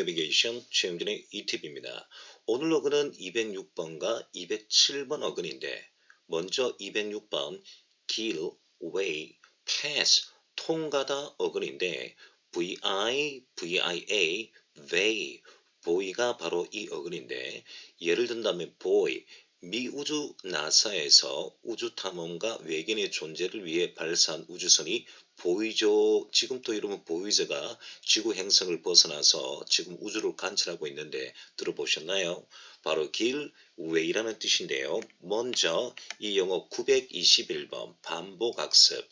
내비게이션 최영진의 이팁입니다. 오늘 어근은 206번과 207번 어근인데 먼저 206번 길, way, pass, 통가다 어근인데 vi, via, they, boy가 바로 이 어근인데 예를 든다면 boy, 미우주 나사에서 우주탐험가 외계인의 존재를 위해 발사한 우주선이 보이저, 지금 또 이러면 보이저가 지구 행성을 벗어나서 지금 우주를 관찰하고 있는데 들어보셨나요? 바로 길, way라는 뜻인데요. 먼저 이 영어 921번 반복학습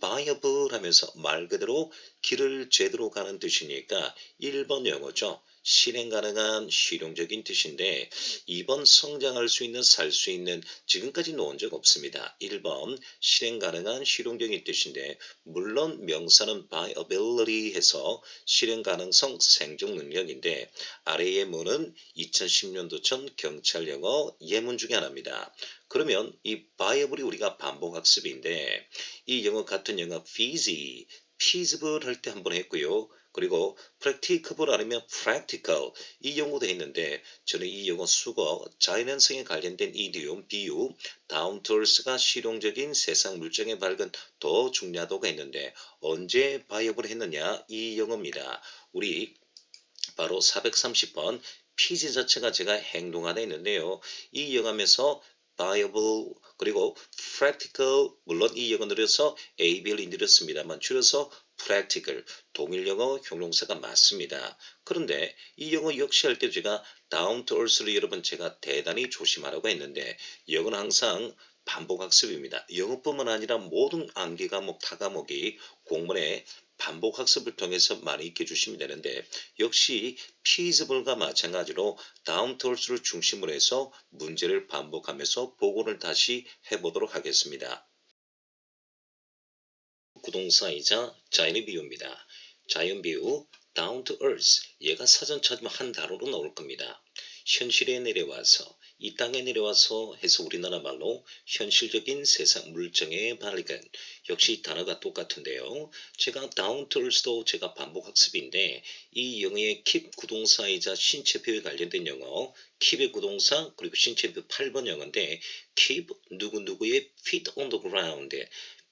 viable 하면서 말 그대로 길을 제대로 가는 뜻이니까 1번 영어죠. 실행 가능한 실용적인 뜻인데 2번 성장할 수 있는 살 수 있는 지금까지 놓은 적 없습니다. 1번 실행 가능한 실용적인 뜻인데 물론 명사는 viability 해서 실행 가능성 생존 능력인데 아래의 문은 2010년도 전 경찰 영어 예문 중에 하나입니다. 그러면 이 viable이 우리가 반복 학습인데 이 영어 같은 영어 feasible 할 때 한번 했고요. 그리고 practicable 아니면 practical 이 용어도 했는데 저는 이 영어 수거 자연현상에 관련된 이디움 비유 down to earth가 실용적인 세상 물정의 발견 더 중요하다고 했는데 언제 viable 했느냐 이 영어입니다. 우리 바로 430번 피지 자체가 제가 행동하다 했는데요. 이 영어면서 viable 그리고 practical 물론 이 영어 늘려서 ABL이 늘렸습니다만 줄여서 practical 동일 영어 형용사가 맞습니다. 그런데 이 영어 역시 할 때 제가 down to earth를 여러분 제가 대단히 조심하라고 했는데 영어는 항상 반복학습입니다. 영어뿐만 아니라 모든 암기 과목, 타 과목이 공문에 반복학습을 통해서 많이 익혀 주시면 되는데 역시 feasible과 마찬가지로 down to earth를 중심으로 해서 문제를 반복하면서 복원을 다시 해보도록 하겠습니다. 구동사이자 자연의 비유입니다. 자연 비유 down to earth 얘가 사전 찾으면 한 단어로 나올 겁니다. 현실에 내려와서 이 땅에 내려와서 해서 우리나라 말로 현실적인 세상 물정의 발견 역시 단어가 똑같은데요. 제가 down to earth도 제가 반복 학습인데 이 영어의 keep 구동사이자 신체표에 관련된 영어 keep의 구동사 그리고 신체표 8번 영어인데 keep 누구누구의 feet on the ground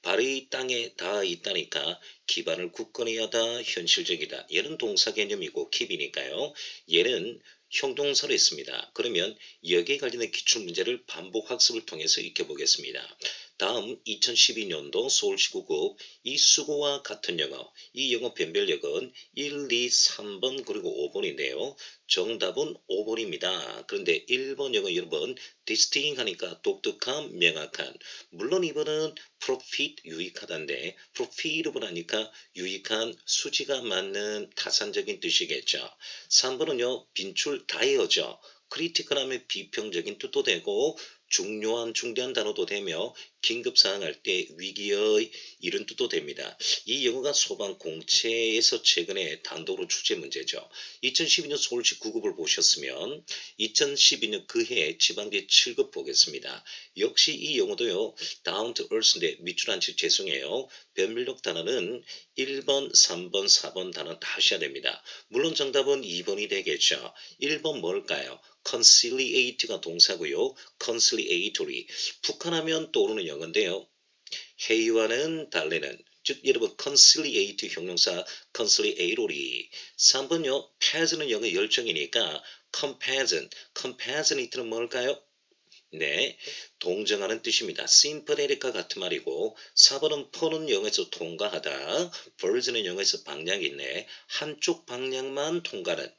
발이 땅에 닿아 있다니까 기반을 굳건히 하다 현실적이다. 얘는 동사 개념이고 keep이니까요. 얘는 형동사로 했습니다. 그러면 여기에 관련된 기출문제를 반복 학습을 통해서 익혀보겠습니다. 다음 2012년도 서울시 9급 이 수고와 같은 영어 이 영어 변별력은 1, 2, 3번 그리고 5번인데요. 정답은 5번입니다. 그런데 1번 영어 여러분 distinct 하니까 독특한 명확한 물론 이번은 profit 유익하다인데 profitable 하니까 유익한 수지가 맞는 타산적인 뜻이겠죠. 3번은요 빈출 다이어죠. 크리티컬 하면 비평적인 뜻도 되고 중요한 중대한 단어도 되며 긴급사항 할 때 위기의 이런 뜻도 됩니다. 이 영어가 소방 공채에서 최근에 단독으로 출제 문제죠. 2012년 서울시 9급을 보셨으면 2012년 그해 지방대 7급 보겠습니다. 역시 이 영어도요. down to earth인데 밑줄 안 치 죄송해요. 변별력 단어는 1번, 3번, 4번 단어 다 하셔야 됩니다. 물론 정답은 2번이 되겠죠. 1번 뭘까요? conciliate가 동사고요. conciliatory 북한하면 떠오르는 영어인데요. 회의와는 달래는 즉 여러분 conciliate 형용사 conciliatory 3번요. passion은 영어 열정이니까 compassionate는 뭘까요? 네, 동정하는 뜻입니다. sympathetic과 같은 말이고 4번은 퍼는 영어에서 통과하다 verge는 영어에서 방향이 있네 한쪽 방향만 통과는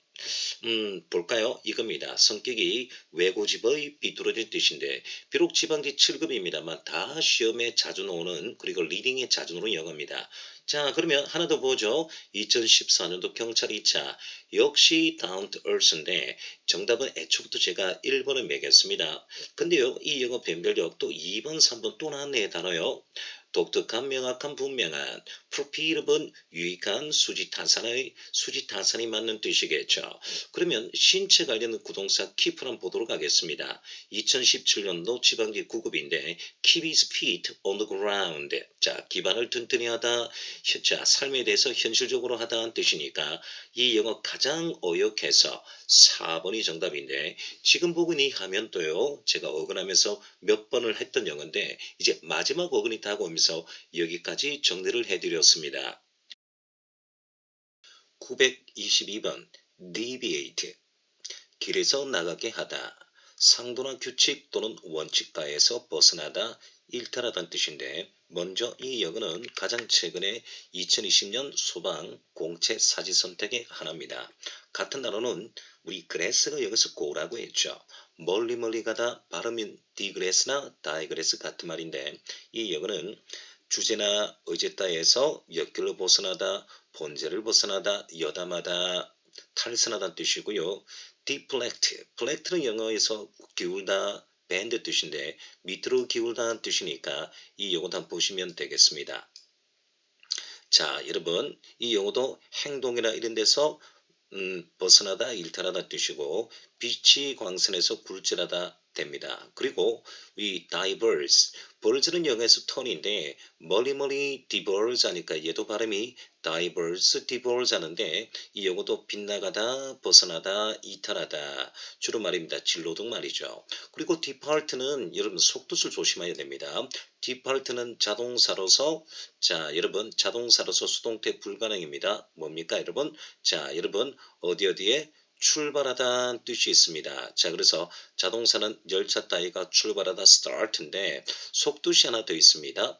볼까요? 이겁니다. 성격이 외고집의 비뚤어진 뜻인데 비록 지방지 7급입니다만 다 시험에 자주 나오는 그리고 리딩에 자주 나오는 영어입니다. 자 그러면 하나 더 보죠. 2014년도 경찰 2차 역시 down to earth인데 정답은 애초부터 제가 1번을 매겼습니다. 근데요 이 영어 변별력 또 2번 3번 또 나왔네 단어요. 독특한 명확한 분명한 profitable 유익한 수지타산이 맞는 뜻이겠죠. 그러면 신체 관련 구동사 keep를 한번 보도록 하겠습니다. 2017년도 지방지 9급인데 keep his feet on the ground 자 기반을 튼튼히 하다 자 삶에 대해서 현실적으로 하다는 뜻이니까 이 영어 가장 어역해서 4번이 정답인데 지금 보고 이 화면도요. 제가 어근하면서 몇 번을 했던 영어인데 이제 마지막 어근이 다가오면서 여기까지 정리를 해드렸습니다. 922번 deviate 길에서 나가게 하다 상도나 규칙 또는 원칙가에서 벗어나다 일탈하다는 뜻인데 먼저 이 영어는 가장 최근에 2020년 소방 공채 사지 선택의 하나입니다. 같은 단어는 우리 그레스가 여기서 고라고 했죠. 멀리 가다 발음인 디그레스나 다이그레스 같은 말인데 이 영어는 주제나 의제따에서 역길로 벗어나다 본제를 벗어나다 여담하다 탈선하다는 뜻이고요. deflect, 플렉트는 영어에서 기울다, 밴드 뜻인데 밑으로 기울다는 뜻이니까 이 용어도 한번 보시면 되겠습니다. 자, 여러분 이 용어도 행동이나 이런 데서 벗어나다, 일탈하다 뜻이고 빛이 광선에서 굴절하다 됩니다. 그리고 이 diverse, 벌즈는 영어에서 턴인데 멀리 diverse 하니까 얘도 발음이 diverse, diverse 하는데 이 용어도 빗나가다, 벗어나다, 이탈하다 주로 말입니다. 진로등 말이죠. 그리고 depart는 여러분 속뜻을 조심해야 됩니다. depart는 자동사로서 자 여러분 자동사로서 수동태 불가능입니다. 뭡니까 여러분? 자 여러분 어디에 출발하다는 뜻이 있습니다. 자 그래서 자동사는 열차 따위가 출발하다 start인데 속뜻이 하나 더 있습니다.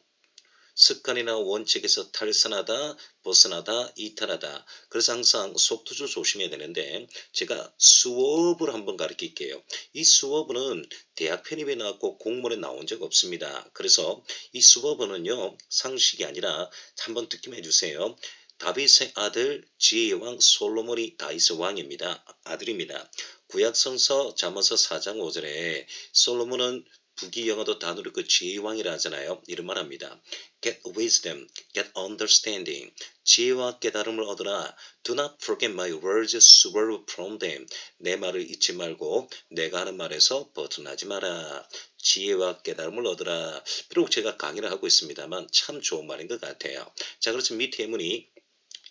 습관이나 원칙에서 탈선하다, 벗어나다, 이탈하다. 그래서 항상 속뜻을 조심해야 되는데 제가 수업을 한번 가르칠게요. 이 수업은 대학 편입에 나왔고 공문에 나온 적 없습니다. 그래서 이 수업은요 상식이 아니라 한번 듣기만 해주세요. 다윗의 아들 지혜의 왕 솔로몬이 다윗의 왕입니다. 아들입니다. 구약성서 잠언서 4장 5절에 솔로몬은 부귀영화도 다 누리고 지혜의 왕이라 하잖아요. 이런 말 합니다. Get wisdom, get understanding. 지혜와 깨달음을 얻으라. Do not forget my words, swerve from them. 내 말을 잊지 말고 내가 하는 말에서 벗어나지 마라. 지혜와 깨달음을 얻으라. 비록 제가 강의를 하고 있습니다만 참 좋은 말인 것 같아요. 자, 그래서 밑에 예문이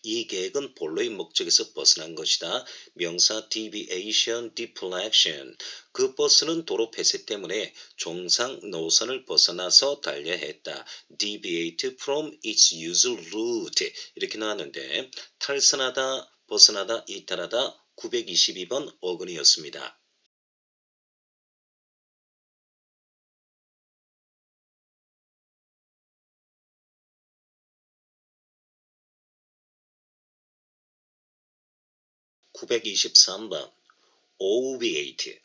이 계획은 본래의 목적에서 벗어난 것이다. 명사 deviation, deflection. 그 버스는 도로 폐쇄 때문에 정상 노선을 벗어나서 달려야 했다. deviate from its usual route. 이렇게 나왔는데 탈선하다, 벗어나다, 이탈하다 922번 어근이었습니다. 923번 obviate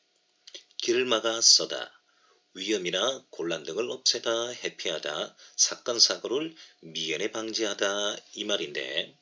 길을 막아 서다 위험이나 곤란 등을 없애다 회피하다 사건 사고를 미연에 방지하다 이 말인데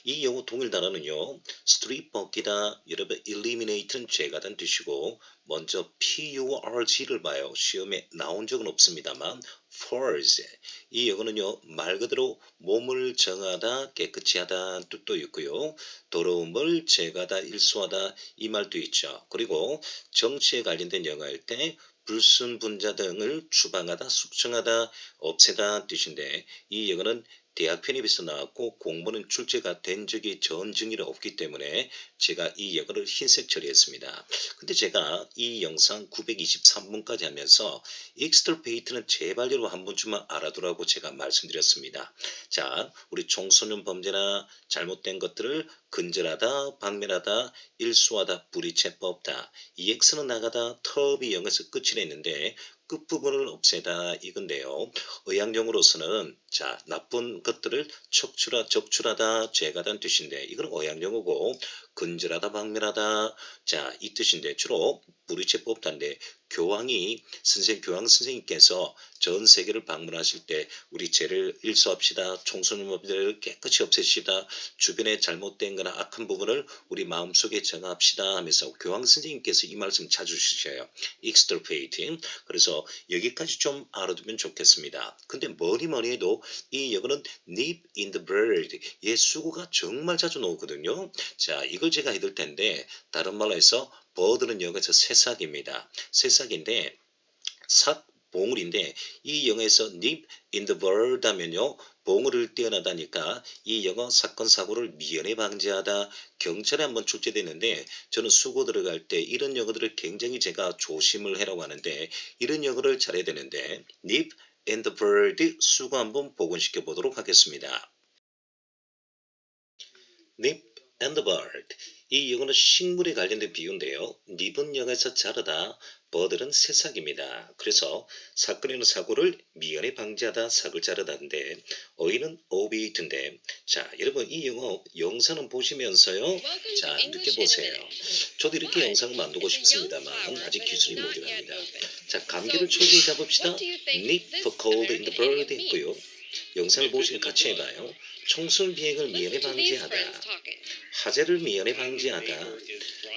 이 영어 동일 단어는요. street 벗기다 여러분 eliminate는 제거하다는 뜻이고 먼저 PURG를 봐요. 시험에 나온 적은 없습니다만 purge 이 영어는요. 말 그대로 몸을 정하다 깨끗이 하다 뜻도 있고요. 더러움을 제거하다 일수하다 이 말도 있죠. 그리고 정치에 관련된 영어일 때 불순분자 등을 추방하다 숙청하다 없애다 뜻인데 이 영어는 대학 편입에서 나왔고 공부는 출제가 된 적이 전증이 없기 때문에 제가 이 영어를 흰색 처리했습니다. 근데 제가 이 영상 923분까지 하면서 extirpate는 제발 여러분 한 번쯤만 알아두라고 제가 말씀드렸습니다. 자, 우리 청소년 범죄나 잘못된 것들을 근절하다, 박멸하다, 일수하다, 뿌리채 뽑다. EX는 나가다, 터업이 영에서 끝이 냈는데 끝부분을 없애다 이건데요. 의학용어로서는 자 나쁜 것들을 적출하다 제거하다는 뜻인데 이건 의학용어고 근절하다 박멸하다 자 이 뜻인데 주로 뿌리채 뽑다인데 교황 선생님께서 전 세계를 방문하실 때 우리 죄를 일수합시다. 청소년범죄를 깨끗이 없애시다. 주변에 잘못된 거나 악한 부분을 우리 마음속에 정합시다 하면서 교황 선생님께서 이 말씀 자주 주셔요. extirpating. 그래서 여기까지 좀 알아두면 좋겠습니다. 근데 뭐니 해도 이 영어는 nip in the bud. 얘 수구가 정말 자주 나오거든요. 자, 이걸 제가 해둘 텐데 다른 말로 해서 bird는 영어에서 새싹입니다. 새싹인데 봉우리인데 이 영어에서 nip in the bud 하면요. 봉우리를 뛰어나다니까 이 영어 사건 사고를 미연에 방지하다 경찰에 한번 출제됐는데 저는 수고 들어갈 때 이런 영어들을 굉장히 제가 조심을 해라고 하는데 이런 영어를 잘해야 되는데 nip in the bud 수고 한번 복원시켜 보도록 하겠습니다. nip and the bud. 이 영어는 식물에 관련된 비유인데요. nip은 영어에서 자르다, bird는 새싹입니다. 그래서 사건이나 사고를 미연에 방지하다, 삭을 자르다인데 어휘는 obate인데 자 여러분 이 영어 영상은 보시면서요. 자 느껴보세요. 저도 이렇게 영상을 만들고 싶습니다만 아직 기술이 모자랍니다. 자 감기를 초기에 잡읍시다. nip a cold in the bud 했고요. 영상을 보시면 같이 해봐요. 총술 비행을 미연에 방지하다. 하재를 미연에 방지하다.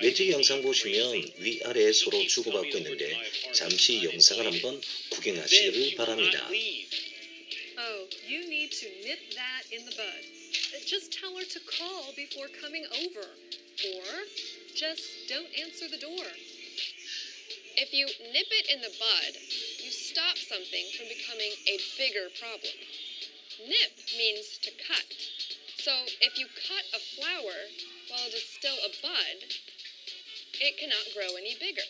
왼쪽 영상 보시면 위아래 서로 주고받고 있는데 잠시 영상을 한번 구경하시기를 바랍니다. Oh, you need to nip that in the bud. Just tell her to call before coming over. Or just don't answer the door. If you nip it in the bud, you stop something from becoming a bigger problem. Nip means to cut. So if you cut a flower while it is still a bud, it cannot grow any bigger.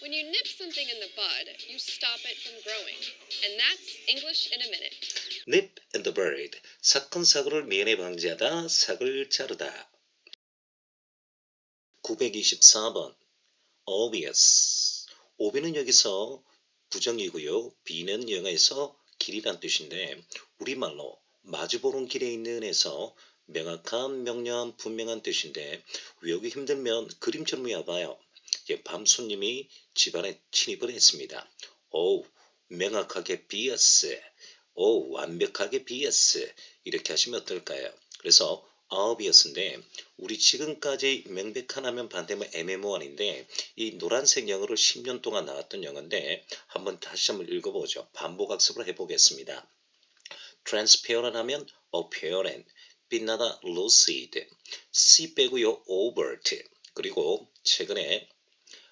When you nip something in the bud, you stop it from growing. And that's English in a minute. nip and the bud. 사건 사고를 미연에 방지하다, 삭을 자르다. 924번 obvious. ob는 여기서 부정이고요. be는 영어에서 길이란 뜻인데 우리말로 마주보는 길에 있는 에서 명확한, 명료한, 분명한 뜻인데 외우기 힘들면 그림처럼 외워봐요. 밤 손님이 집안에 침입을 했습니다. 오, 명확하게 비었어. 오, 완벽하게 비었어. 이렇게 하시면 어떨까요? 그래서 obvious인데 우리 지금까지 명백한 하면 반대면 애매모호한인데 이 노란색 영어를 10년 동안 나왔던 영어인데 다시 한번 읽어보죠. 반복학습을 해보겠습니다. transparent 하면 apparent, 빛나다 lucid, C 빼고요 overt, 그리고 최근에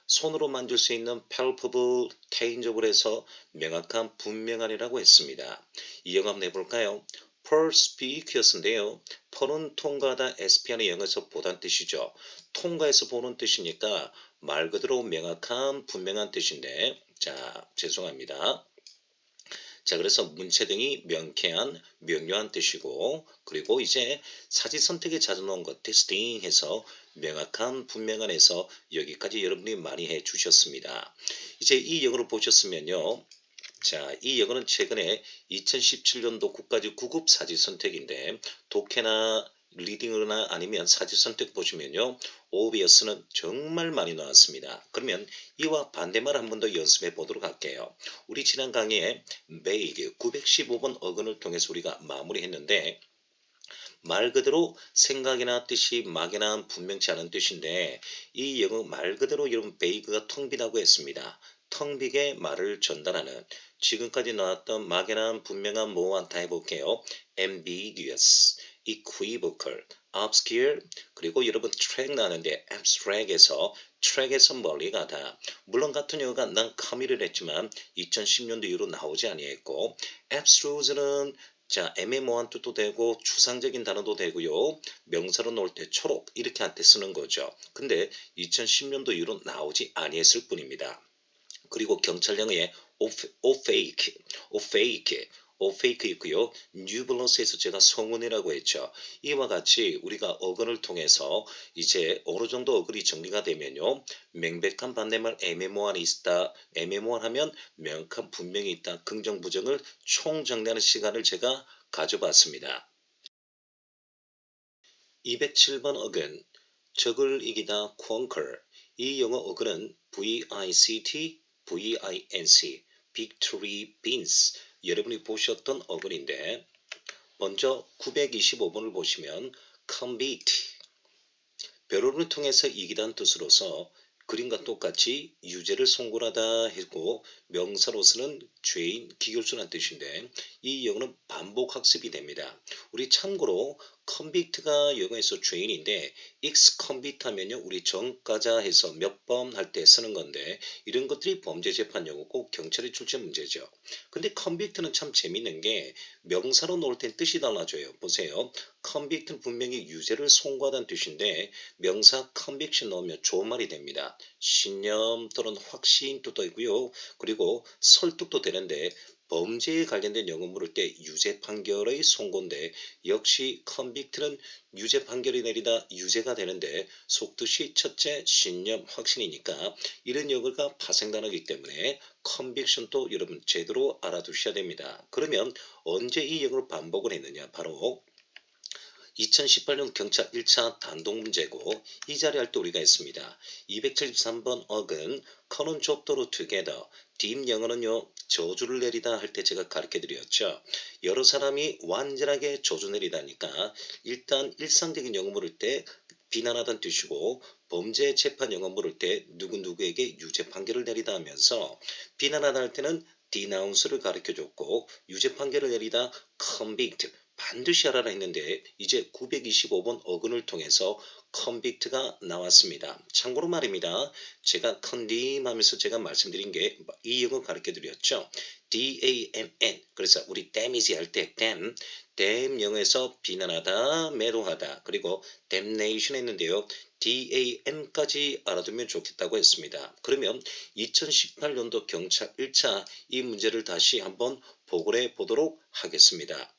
손으로 만질 수 있는 palpable, tangible 해서 명확한, 분명한이라고 했습니다. 이 영어 한번 해볼까요? perspicuous인데요. per은 통과하다, SP하는 영어에서 보다는 뜻이죠. 통과해서 보는 뜻이니까 말 그대로 명확한, 분명한 뜻인데 자, 죄송합니다. 자, 그래서 문체등이 명쾌한, 명료한 뜻이고 그리고 이제 사지 선택에 자주 넣은 것 테스팅 해서 명확한, 분명한에서 여기까지 여러분이 많이 해 주셨습니다. 이제 이 영어를 보셨으면요. 자, 이 영어는 최근에 2017년도 국가직 9급 사지 선택인데 독해나 리딩이나 아니면 사지 선택 보시면요. obvious는 정말 많이 나왔습니다. 그러면 이와 반대말 한 번 더 연습해 보도록 할게요. 우리 지난 강의에 vague 915번 어근을 통해서 우리가 마무리했는데 말 그대로 생각이나 뜻이 막연한 분명치 않은 뜻인데 이 영어 말 그대로 여러분 vague가 텅 비다고 했습니다. 텅 비게 말을 전달하는 지금까지 나왔던 막연한 분명한 모호한 다 해볼게요. ambiguous, equivocal, obscure 그리고 여러분 track 나왔는데 abstract에서 track에서 멀리 가다 물론 같은 영어가 난 카미를 했지만 2010년도 이후로 나오지 아니했고 abstruse는 자, 애매모호한 뜻도 되고 추상적인 단어도 되고요. 명사로 놓을 때 초록 이렇게 한테 쓰는 거죠. 근데 2010년도 이후로 나오지 아니했을 뿐입니다. 그리고 경찰 영어에 opaque 있고요. 뉴블런스에서 제가 성운이라고 했죠. 이와 같이 우리가 어근을 통해서 이제 어느 정도 어근이 정리가 되면요. 명백한 반대말 애매모호한이 있다. 애매모호하면 명확한 분명히 있다. 긍정 부정을 총정리하는 시간을 제가 가져봤습니다. 207번 어근 적을 이기다 conquer 이 영어 어근은 VICT, VINC victory wins 여러분이 보셨던 어근인데 먼저 925번을 보시면 compete 벼로를 통해서 이기다는 뜻으로서 그림과 똑같이 유죄를 송골하다 했고 명사로서는 죄인, 기결수란 뜻인데 이 영어는 반복 학습이 됩니다. 우리 참고로 convict가 영어에서 죄인인데 ex convict 하면요 우리 전과자 해서 몇 번 할 때 쓰는 건데 이런 것들이 범죄 재판 용어 꼭 경찰이 출제 문제죠. 근데 convict는 참 재밌는 게 명사로 놓을 땐 뜻이 달라져요. 보세요. convict는 분명히 유죄를 송구하다는 뜻인데 명사 conviction 넣으면 좋은 말이 됩니다. 신념 또는 확신도 되고요. 그리고 설득도 되는데 범죄에 관련된 영어 물을 때 유죄 판결의 송고인데 역시 convict는 유죄 판결이 내리다 유죄가 되는데 속뜻이 첫째 신념 확신이니까 이런 영어가 파생단어이기 때문에 conviction도 여러분 제대로 알아두셔야 됩니다. 그러면 언제 이 영어를 반복을 했느냐 바로 2018년 경찰 1차 단독 문제고 이 자리 할 때 우리가 했습니다. 273번 어근 커는 족도로 together 딥 영어는요 저주를 내리다 할 때 제가 가르쳐 드렸죠. 여러 사람이 완전하게 저주 내리다니까 일단 일상적인 영어 물을 때 비난하다는 뜻이고 범죄 재판 영어 물을 때 누구누구에게 유죄 판결을 내리다 하면서 비난하다 할 때는 denounce를 가르쳐 줬고 유죄 판결을 내리다 convict 반드시 알아라 했는데 이제 925번 어근을 통해서 convict가 나왔습니다. 참고로 말입니다. 제가 condemn 하면서 제가 말씀드린 게 이 영어 가르쳐 드렸죠. D-A-M-N 그래서 우리 damage 할 때 damn 영어에서 비난하다, 매도하다 그리고 damnation 했는데요. DAM까지 알아두면 좋겠다고 했습니다. 그러면 2018년도 경찰 1차 이 문제를 다시 한번 보고를 해보도록 하겠습니다.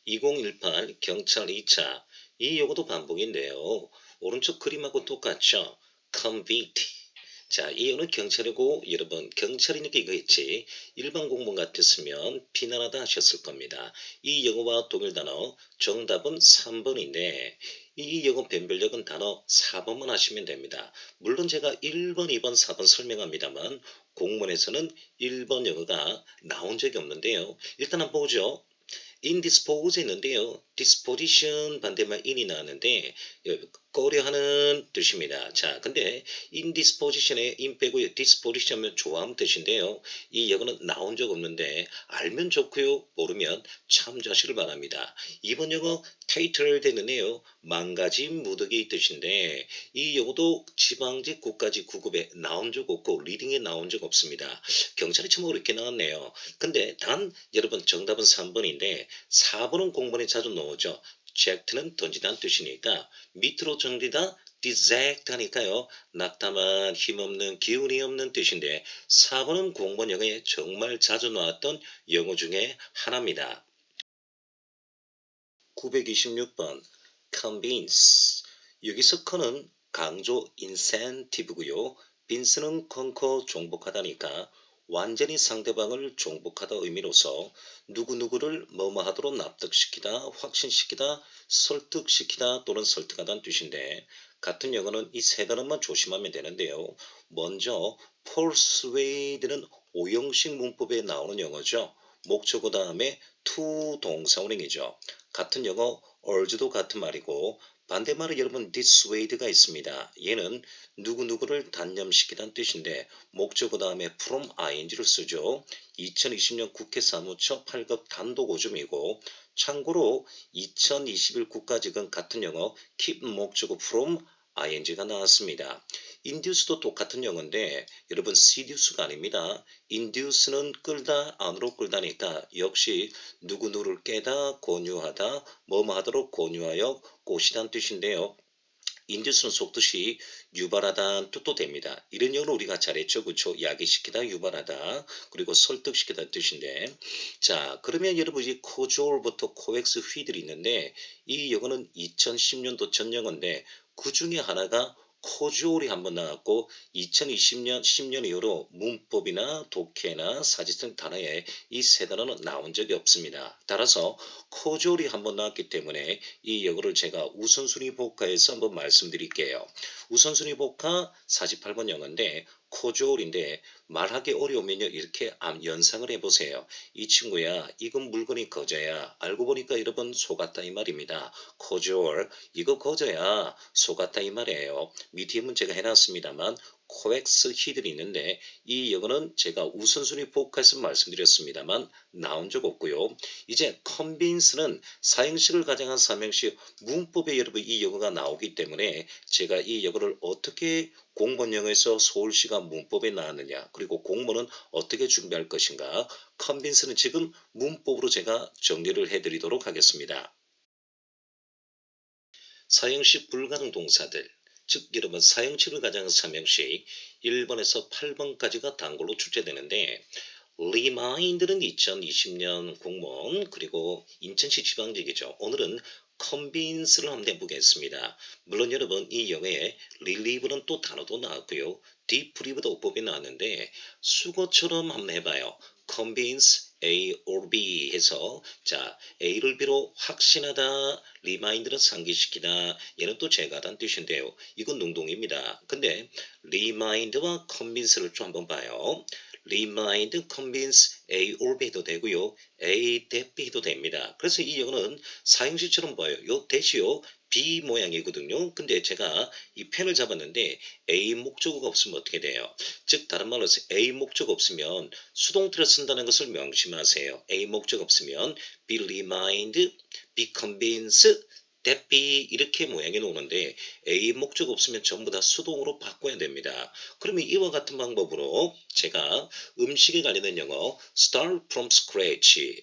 2018 경찰 2차 이 요거도 반복인데요. 오른쪽 그림하고 똑같죠. convict 자, 이 영어는 경찰이고 여러분 경찰이니까 이거겠지. 일반 공무원 같았으면 비난하다 하셨을 겁니다. 이 영어와 동일 단어 정답은 3번인데 이 영어 변별력은 단어 4번만 하시면 됩니다. 물론 제가 1번, 2번, 4번 설명합니다만 공문에서는 1번 영어가 나온 적이 없는데요. 일단 한번 보죠. indispose 했는데요. disposition 반대말 in이 나왔는데 꺼려하는 뜻입니다. 자, 근데 indisposition에 in 빼고요. disposition 하면 좋아하는 뜻인데요. 이 영어는 나온 적 없는데 알면 좋고요. 모르면 참조하시길 바랍니다. 이번 영어 타이틀 되는데요. 망가진 무더기 뜻인데 이 영어도 지방직 국가직 9급에 나온 적 없고 리딩에 나온 적 없습니다. 경찰이 참 어렵게 나왔네요. 근데 단 여러분 정답은 3번인데 4번은 공문에 자주 나오죠. eject는 던지다는 뜻이니까 밑으로 정리다 deject 하니까요. 낙담한 힘없는 기운이 없는 뜻인데 4번은 공문 영어에 정말 자주 나왔던 영어 중에 하나입니다. 926번 convince 여기서 con은 강조 incentive고요. vince는 conquer 종복하다니까 완전히 상대방을 종복하다 의미로서 누구누구를 뭐뭐하도록 납득시키다, 확신시키다, 설득시키다 또는 설득하다는 뜻인데 같은 영어는 이 세 단어만 조심하면 되는데요. 먼저 persuade는 오형식 문법에 나오는 영어죠. 목적어 다음에 to 동사원행이죠. 같은 영어 urge도 같은 말이고 반대말은 여러분 dissuade가 있습니다. 얘는 누구누구를 단념시키다는 뜻인데 목적어 다음에 from ing를 쓰죠. 2020년 국회 사무처 8급 단독 5점이고 참고로 2021 국가직은 같은 영어 keep 목적어 from ing가 나왔습니다. induce도 똑같은 영어인데 여러분 seduce가 아닙니다. induce는 끌다 안으로 끌다니까 역시 누구누구를 깨다 권유하다 뭐뭐 하도록 권유하여 꼬시다는 뜻인데요. induce는 속뜻이 유발하다는 뜻도 됩니다. 이런 영어를 우리가 잘했죠. 그렇죠? 야기시키다 유발하다 그리고 설득시키다는 뜻인데 자 그러면 여러분 이 casual부터 coex 휘들이 있는데 이 영어는 2010년도 전 영어인데 그 중에 하나가 코주얼이 한번 나왔고 2020년 10년 이후로 문법이나 독해나 사지성 단어에 이 세 단어는 나온 적이 없습니다. 따라서 코주얼이 한번 나왔기 때문에 이 영어를 제가 우선순위 복화해서 한번 말씀드릴게요. 우선순위 복화 48번 영어인데 코주얼인데 말하기 어려우면요 이렇게 연상을 해보세요. 이 친구야 이건 물건이 거저야 알고 보니까 여러분 속았다 이 말입니다. 코주얼 이거 거저야 속았다 이 말이에요. 밑에 문제가 해놨습니다만 코엑스 히들이 있는데 이 영어는 제가 우선순위 포커에서 말씀드렸습니다만 나온 적 없고요. 이제 convince는 사형식을 가정한 삼형식 문법에 여러분 이 영어가 나오기 때문에 제가 이 영어를 어떻게 공본 영어에서 서울시가 문법에 나왔느냐 그리고 공문은 어떻게 준비할 것인가 convince는 지금 문법으로 제가 정리를 해드리도록 하겠습니다. 사형식 불가능 동사들 즉 여러분 사형식을 가정한 삼형식 1번에서 8번까지가 단골로 출제되는데 remind는 2020년 공무원 그리고 인천시 지방직이죠. 오늘은 convince를 한번 해보겠습니다. 물론 여러분 이 영어에 relieve는 또 단어도 나왔고요. debrieve도 어법이 나왔는데 수거처럼 한번 해봐요. convince A or B 해서 자 A를 B로 확신하다 remind는 상기시키다 얘는 또 제가하다는 뜻인데요. 이건 능동입니다. 근데 remind와 convince를 좀 한번 봐요. remind, convince, A or B도 되고요. A, that B도 됩니다. 그래서 이 영어는 사형식처럼 보여요. 요 대시요 B 모양이거든요. 근데 제가 이 펜을 잡았는데 A 목적어가 없으면 어떻게 돼요? 즉 다른 말로 해서 A 목적 없으면 수동태를 쓴다는 것을 명심하세요. A 목적 없으면 be remind, be convince, that be 이렇게 모양이 나오는데 A 목적 없으면 전부 다 수동으로 바꿔야 됩니다. 그러면 이와 같은 방법으로 제가 음식에 관련된 영어 start from scratch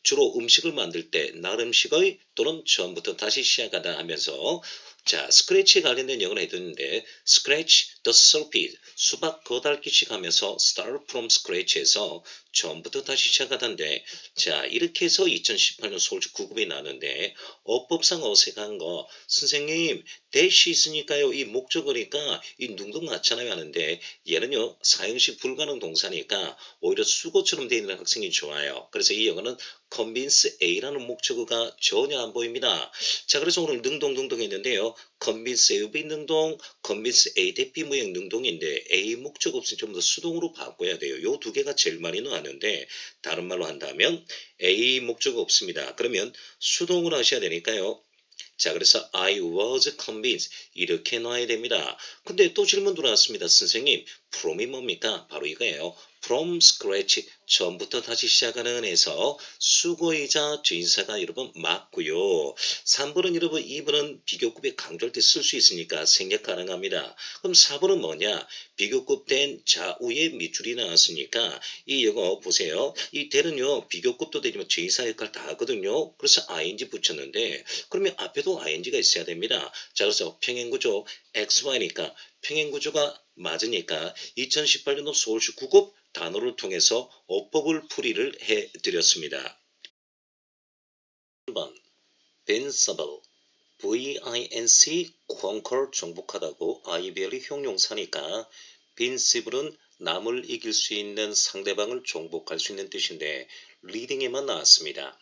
주로 음식을 만들 때 나름식의 또는 처음부터 다시 시작하다 하면서 자 스크래치에 관련된 영어를 해뒀는데 scratch the surface 수박 거달기식 하면서 start from scratch에서 처음부터 다시 시작하던데 자 이렇게 해서 2018년 서울시 9급이 나왔는데 어법상 어색한 거 선생님 대시 있으니까요 이 목적어니까 이 능동 맞잖아요 하는데 얘는요 사형식 불가능 동사니까 오히려 수거처럼 되어 있는 학생이 좋아요. 그래서 이 영어는 convince A라는 목적어가 전혀 안 보입니다. 자 그래서 오늘 능동 했는데요. convince A, B 능동, convince A, 대비 모양 능동인데 A 목적 없으면 좀 더 수동으로 바꿔야 돼요. 요 두 개가 제일 많이 나왔는데 다른 말로 한다면 A 목적 없습니다. 그러면 수동으로 하셔야 되니까요. 자 그래서 I was convinced 이렇게 놔야 됩니다. 근데 또 질문 들어왔습니다. 선생님 from이 뭡니까? 바로 이거예요. from scratch 처음부터 다시 시작하는 해서 수거이자 주인사가 여러분 맞고요. 3번은 여러분 2번은 비교급에 강조할 때 쓸 수 있으니까 생략 가능합니다. 그럼 4번은 뭐냐? 비교급 된 좌우의 밑줄이 나왔으니까 이 영어 보세요. 이 대는요 비교급도 되지만 주인사 역할 다 하거든요. 그래서 ing 붙였는데 그러면 앞에도 ing가 있어야 됩니다. 자 그래서 평행구조 XY니까 평행구조가 맞으니까 2018년도 서울시 9급 단어를 통해서 어법을 풀이를 해드렸습니다. 1번 vincible V-I-N-C conquer 정복하다고 IBL이 형용사니까 vincible은 남을 이길 수 있는 상대방을 정복할 수 있는 뜻인데 리딩에만 나왔습니다.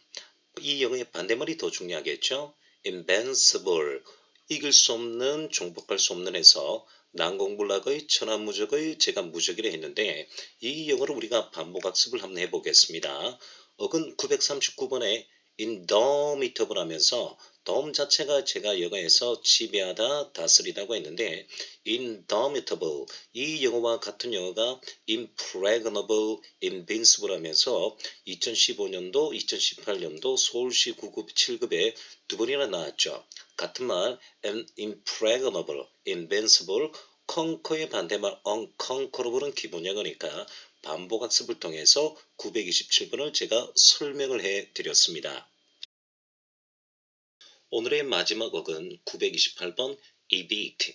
이 영어의 반대말이 더 중요하겠죠? invincible 이길 수 없는 정복할 수 없는 해서 난공불락의 천하무적의 제가 무적이라 했는데 이 영어를 우리가 반복학습을 한번 해보겠습니다. 어근 939번에 indomitable 하면서 덤 자체가 제가 영어에서 지배하다 다스리다고 했는데 indomitable 이 영어와 같은 영어가 impregnable, invincible 하면서 2015년도, 2018년도 서울시 9급, 7급에 두 번이나 나왔죠. 같은 말 impregnable, invincible, conquer의 반대말 unconquerable은 기본 영어니까 반복학습을 통해서 927번을 제가 설명을 해드렸습니다. 오늘의 마지막 어근 928번 evict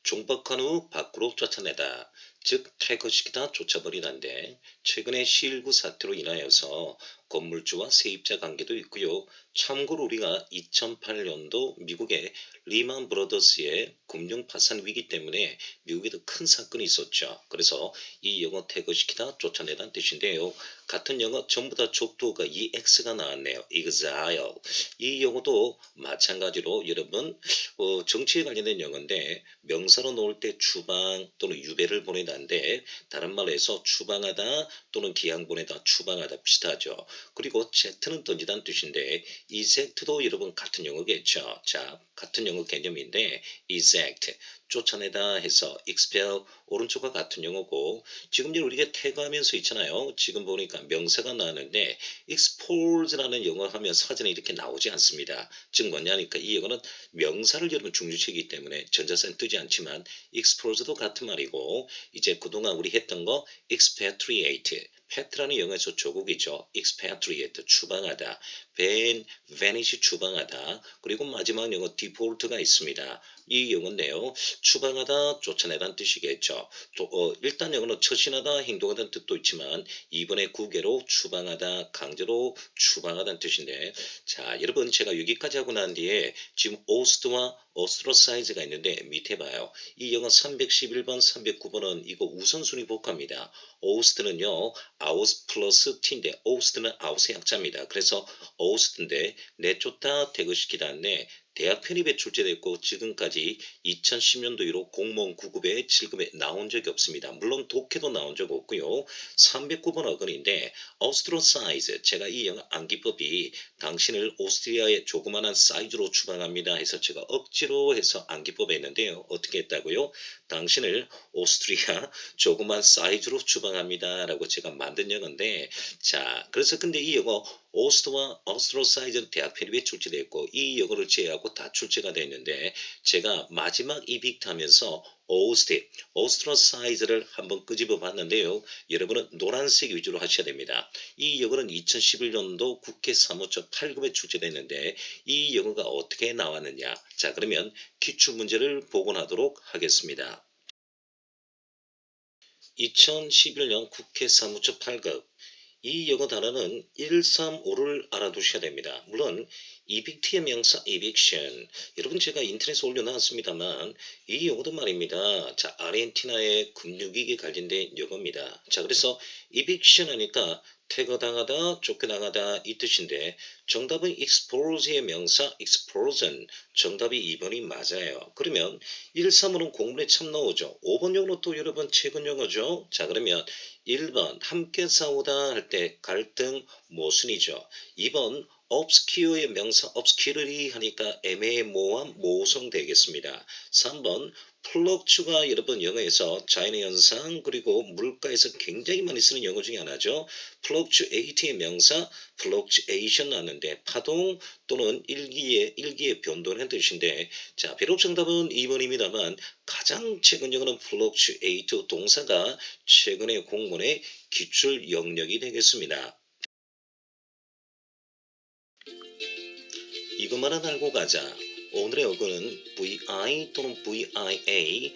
종박한 후 밖으로 쫓아내다 즉 퇴거시키다 쫓아버리다인데 최근에 시일구 사태로 인하여서 건물주와 세입자 관계도 있고요. 참고로 우리가 2008년도 미국의 리만 브러더스의 금융 파산 위기 때문에 미국에도 큰 사건이 있었죠. 그래서 이 영어 퇴거시키다 쫓아내다는 뜻인데요. 같은 영어 전부 다 족도가 EX가 나왔네요. exile. 이 영어도 마찬가지로 여러분 정치에 관련된 영어인데 명사로 놓을 때 추방 또는 유배를 보내다인데 다른 말로 해서 추방하다 또는 기양 보내다 추방하다 비슷하죠. 그리고 Z는 던지다는 뜻인데 eject도 여러분 같은 영어겠죠. 자 같은 영어 개념인데 eject 쫓아내다 해서 expel 오른쪽과 같은 용어고 지금 이제 우리가 태그하면서 있잖아요. 지금 보니까 명사가 나왔는데 expose라는 영어 하면 사전에 이렇게 나오지 않습니다. 즉 뭐냐니까 이 영어는 명사를 여러분 중주체이기 때문에 전자사는 뜨지 않지만 expose도 같은 말이고 이제 그동안 우리 했던 거 expatriate 패트라는 영어에서 조국이죠. expatriate 추방하다, vanish 추방하다, 그리고 마지막 영어 deport가 있습니다. 이 영어인데요. 추방하다, 쫓아내다는 뜻이겠죠. 일단 영어는 처신하다, 행동하다는 뜻도 있지만 이번에 구개로 추방하다, 강제로 추방하다는 뜻인데 자 여러분 제가 여기까지 하고 난 뒤에 지금 ost와 ostraciz가 있는데 밑에 봐요. 이 영어 311번, 309번은 이거 우선순위 복합니다. ost는요 out 플러스 t인데 ost는 out의 약자입니다. 그래서 ost인데 내쫓다 태그시키다 네 대학 편입에 출제됐고 지금까지 2010년도 1호 공무원 9급에 7급에 나온 적이 없습니다. 물론 독해도 나온 적 없고요. 309번 어근인데 ostracize 제가 이 영어 암기법이 당신을 오스트리아의 조그마한 사이즈로 추방합니다 해서 제가 억지로 해서 암기법에 했는데요. 어떻게 했다고요? 당신을 오스트리아 조그만 사이즈로 추방합니다 라고 제가 만든 영어인데 자 그래서 근데 이 영어 오스트와 오스트로사이즈는 대학 편입에 출제됐고 이 영어를 제외하고 다 출제가 됐는데 제가 마지막 이빅트 하면서 오스트로사이즈를 한번 끄집어 봤는데요. 여러분은 노란색 위주로 하셔야 됩니다. 이 영어는 2011년도 국회 사무처 8급에 출제됐는데 이 영어가 어떻게 나왔느냐 자 그러면 기출문제를 복원하도록 하겠습니다. 2011년 국회 사무처 8급 이 영어 단어는 135를 알아두셔야 됩니다. 물론 evict의 명사 eviction 여러분 제가 인터넷에 올려놨습니다만 이 영어도 말입니다. 자 아르헨티나의 금융위기에 관련된 영어입니다. 자 그래서 eviction 하니까 퇴거당하다 쫓겨나가다 이 뜻인데 정답은 expose의 명사 expulsion 정답이 2번이 맞아요. 그러면 1, 3으로는 공문에 참 나오죠. 5번 영어는 또 여러분 최근 영어죠. 자 그러면 1번 함께 싸우다 할 때 갈등 모순이죠. 2번 obscure의 명사 obscure이 하니까 애매모호한 모성 되겠습니다. 3번 플럭추가 여러분 영어에서 자연의 현상 그리고 물가에서 굉장히 많이 쓰는 영어 중에 하나죠. fluctuate의 명사 fluctuation 나는데 파동 또는 일기의 변동을 뜻인데 자 비록 정답은 2번입니다만 가장 최근 영어는 fluctuate 동사가 최근의 공문의 기출 영역이 되겠습니다. 이것만은 알고 가자. 오늘의 어근은 VI 또는 VIA,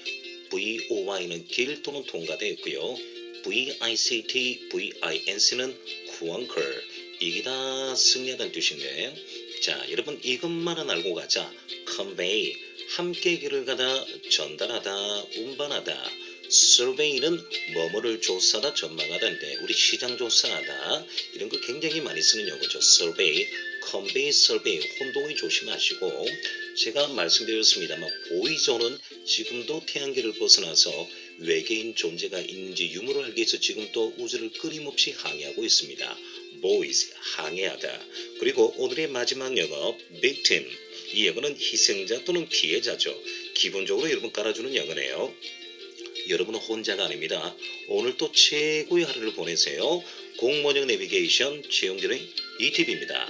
VOY는 길 또는 통과되어 있고요. VICT, VINC는 conquer, 이기다, 승리하다는 뜻인데 자 여러분 이것만은 알고 가자. convey, 함께 길을 가다, 전달하다, 운반하다. survey는 뭐뭐를 조사하다, 전망하다인데 우리 시장 조사하다 이런 거 굉장히 많이 쓰는 용어죠. survey, convey, survey 혼동이 조심하시고 제가 말씀드렸습니다만 보이존은 지금도 태양계를 벗어나서 외계인 존재가 있는지 유무를 알기 위해서 지금도 우주를 끊임없이 항해하고 있습니다. boys, 항해하다. 그리고 오늘의 마지막 영어 victim, 이 영어는 희생자 또는 피해자죠. 기본적으로 여러분 깔아주는 영어네요. 여러분은 혼자가 아닙니다. 오늘 또 최고의 하루를 보내세요. 공무원형 내비게이션 최영진의 이팁입니다.